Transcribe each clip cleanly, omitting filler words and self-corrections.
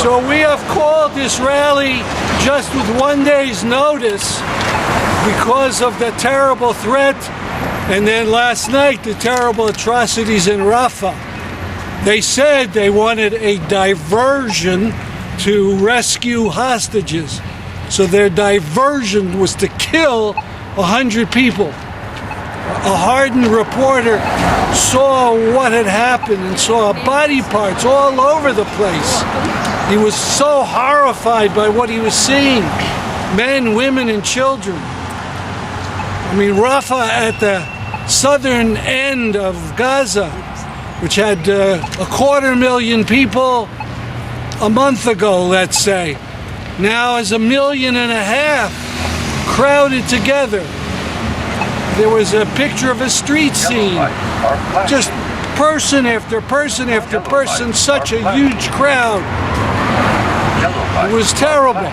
So we have called this rally just with 1 day's notice because of the terrible threat, and then last night the terrible atrocities in Rafah. They said they wanted a diversion to rescue hostages. So their diversion was to kill 100 people. A hardened reporter saw what had happened and saw body parts all over the place. He was so horrified by what he was seeing. Men, women, and children. I mean, Rafah at the southern end of Gaza, which had 250,000 people a month ago, let's say, now is 1.5 million crowded together. There was a picture of a street scene, just person after person after person, such a huge crowd. It was terrible.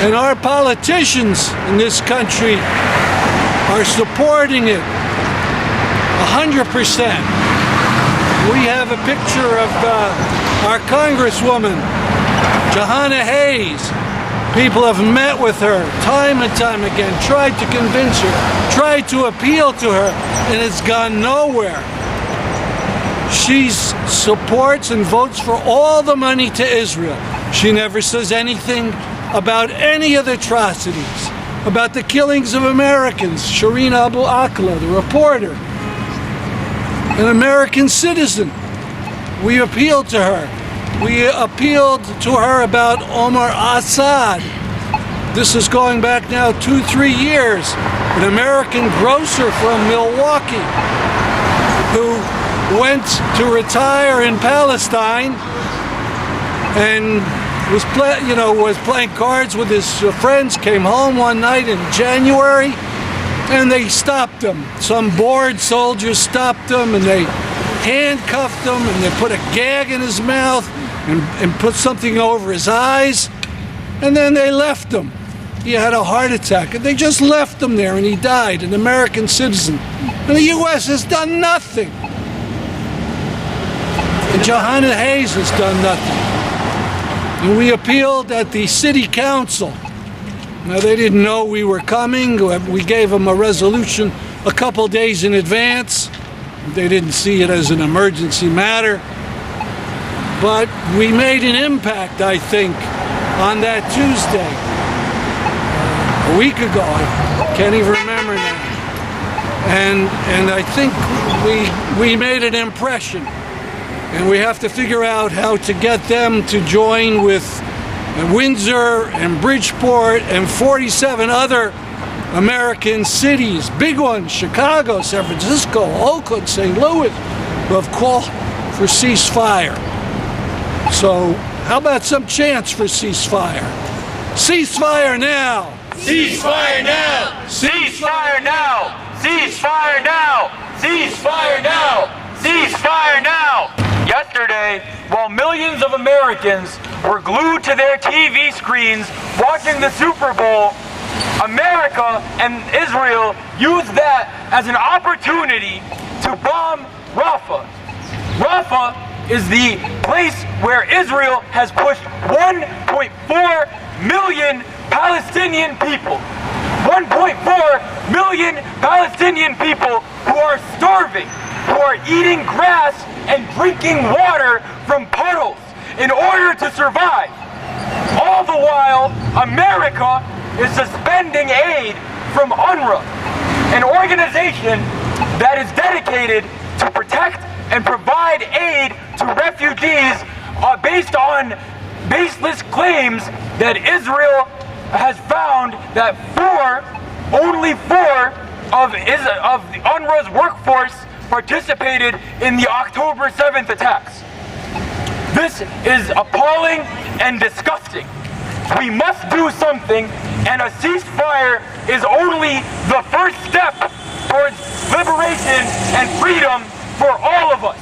And our politicians in this country are supporting it 100%. We have a picture of our Congresswoman, Johanna Hayes. People have met with her time and time again, tried to convince her, tried to appeal to her, and it's gone nowhere. She supports and votes for all the money to Israel. She never says anything about any of the atrocities, about the killings of Americans. Shireen Abu Akleh, the reporter, an American citizen. We appealed to her. We appealed to her about Omar Assad. This is going back now 2-3 years. An American grocer from Milwaukee who went to retire in Palestine and was playing cards with his friends, came home one night in January, and they stopped him. Some bored soldiers stopped him, and they handcuffed him, and they put a gag in his mouth and put something over his eyes, and then they left him. He had a heart attack, and they just left him there, and he died, an American citizen. And the U.S. has done nothing. And Johanna Hayes has done nothing. And we appealed at the city council. Now, they didn't know we were coming. We gave them a resolution a couple days in advance. They didn't see it as an emergency matter. But we made an impact, I think, on that Tuesday. A week ago, I can't even remember now. And I think we made an impression. And we have to figure out how to get them to join with Windsor and Bridgeport and 47 other American cities, big ones, Chicago, San Francisco, Oakland, St. Louis, who have called for ceasefire. So how about some chance for ceasefire? Ceasefire now! Ceasefire now! Ceasefire now! Ceasefire now! Ceasefire now! Ceasefire now! Yesterday, while millions of Americans were glued to their TV screens watching the Super Bowl, America and Israel used that as an opportunity to bomb Rafah. Rafah is the place where Israel has pushed 1.4 million Palestinian people. 1.4 million Palestinian people who are starving, who are eating grass and drinking water from puddles in order to survive. All the while, America is suspending aid from UNRWA, an organization that is dedicated to protect and provide aid to refugees based on baseless claims that Israel has found that only four of UNRWA's workforce participated in the October 7th attacks. This is appalling and disgusting. We must do something, and a ceasefire is only the first step towards liberation and freedom for all of us.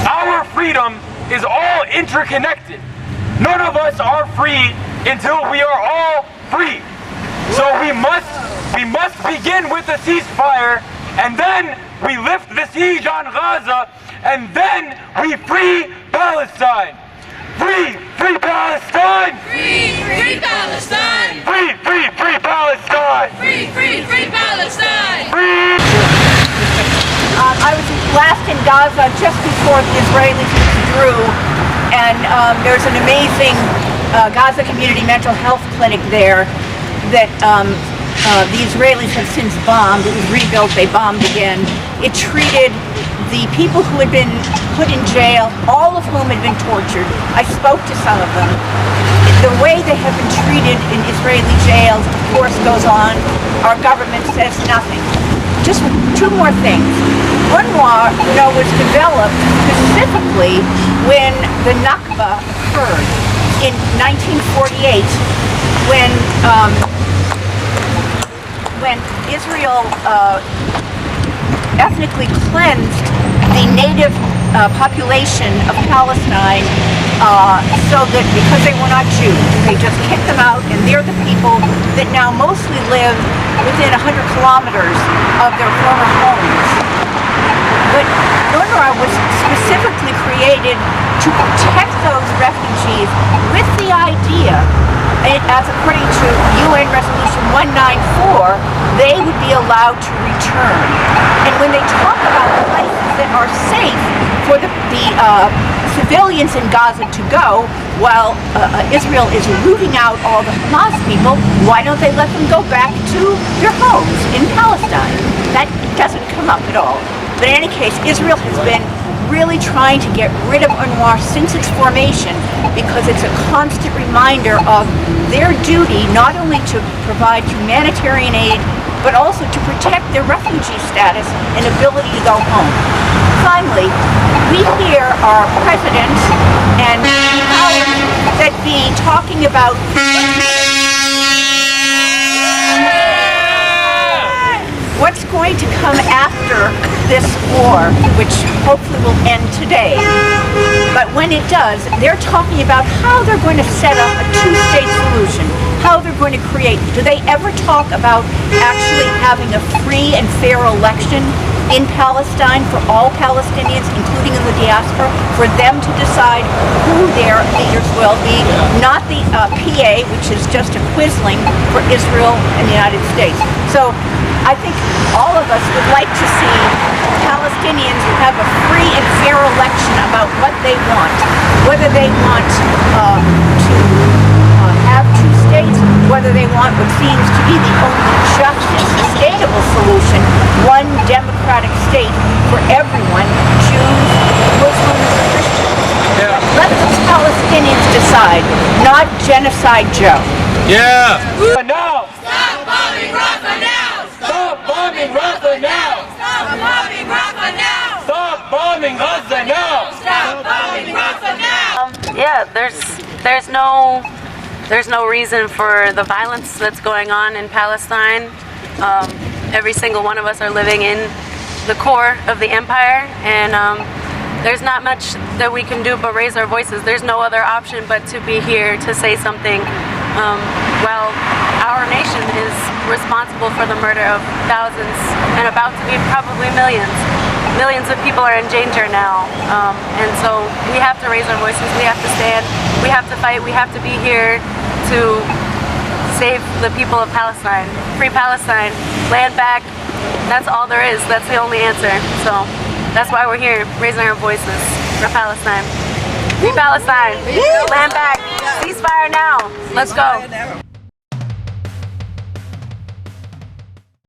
Our freedom is all interconnected. None of us are free until we are all free. So we must begin with a ceasefire, and then we lift the siege on Gaza, and then we free Palestine. Free, free Palestine! Free, free Palestine! Free, free, free Palestine! Free, free, free Palestine! Free! I was last in Gaza just before the Israelis withdrew, and there's an amazing Gaza community mental health clinic there that the Israelis have since bombed. It was rebuilt, they bombed again. It treated the people who had been put in jail, all of whom had been tortured. I spoke to some of them. The way they have been treated in Israeli jails, of course, goes on. Our government says nothing. Just two more things. UNRWA, was developed specifically when the Nakba occurred in 1948, when Israel ethnically cleansed the native population of Palestine, so that because they were not Jews, they just kicked them out, and they're the people that now mostly live within 100 kilometers of their former homes. But UNRWA was specifically created to protect those refugees with the idea, as according to UN Resolution 194, they would be allowed to return. And when they talk about places that are safe for the civilians in Gaza to go, while Israel is rooting out all the Hamas people, why don't they let them go back to their homes in Palestine? That doesn't come up at all. But in any case, Israel has been really trying to get rid of UNRWA since its formation, because it's a constant reminder of their duty not only to provide humanitarian aid, but also to protect their refugee status and ability to go home. Finally, we hear our president and powers that be talking about what's going to come after this war, which hopefully will end today. But when it does, they're talking about how they're going to set up a two-state solution, how they're going to create. Do they ever talk about actually having a free and fair election in Palestine for all Palestinians, including in the diaspora, for them to decide who their leaders will be, not the PA, which is just a quisling for Israel and the United States. So I think all of us would like to see Palestinians have a free and fair election about what they want, whether they want to have two states, whether they want what seems to be the only just and sustainable solution, one democratic state for everyone, Jews, Muslims, Christians. Yeah. Let the Palestinians decide, not Genocide Joe. Yeah. Now! Stop bombing Rafah now! Stop bombing Rafah now! Stop bombing Rafah now! Stop bombing Gaza now! Stop bombing Rafah now! Yeah, there's no reason for the violence that's going on in Palestine. Every single one of us are living in the core of the empire, and there's not much that we can do but raise our voices. There's no other option but to be here to say something. While our nation is responsible for the murder of thousands and about to be probably millions. Millions of people are in danger now, and so we have to raise our voices, we have to stand, we have to fight, we have to be here to save the people of Palestine. Free Palestine, land back, that's all there is, that's the only answer. So that's why we're here, raising our voices for Palestine. Free Palestine, land back, ceasefire now, let's go.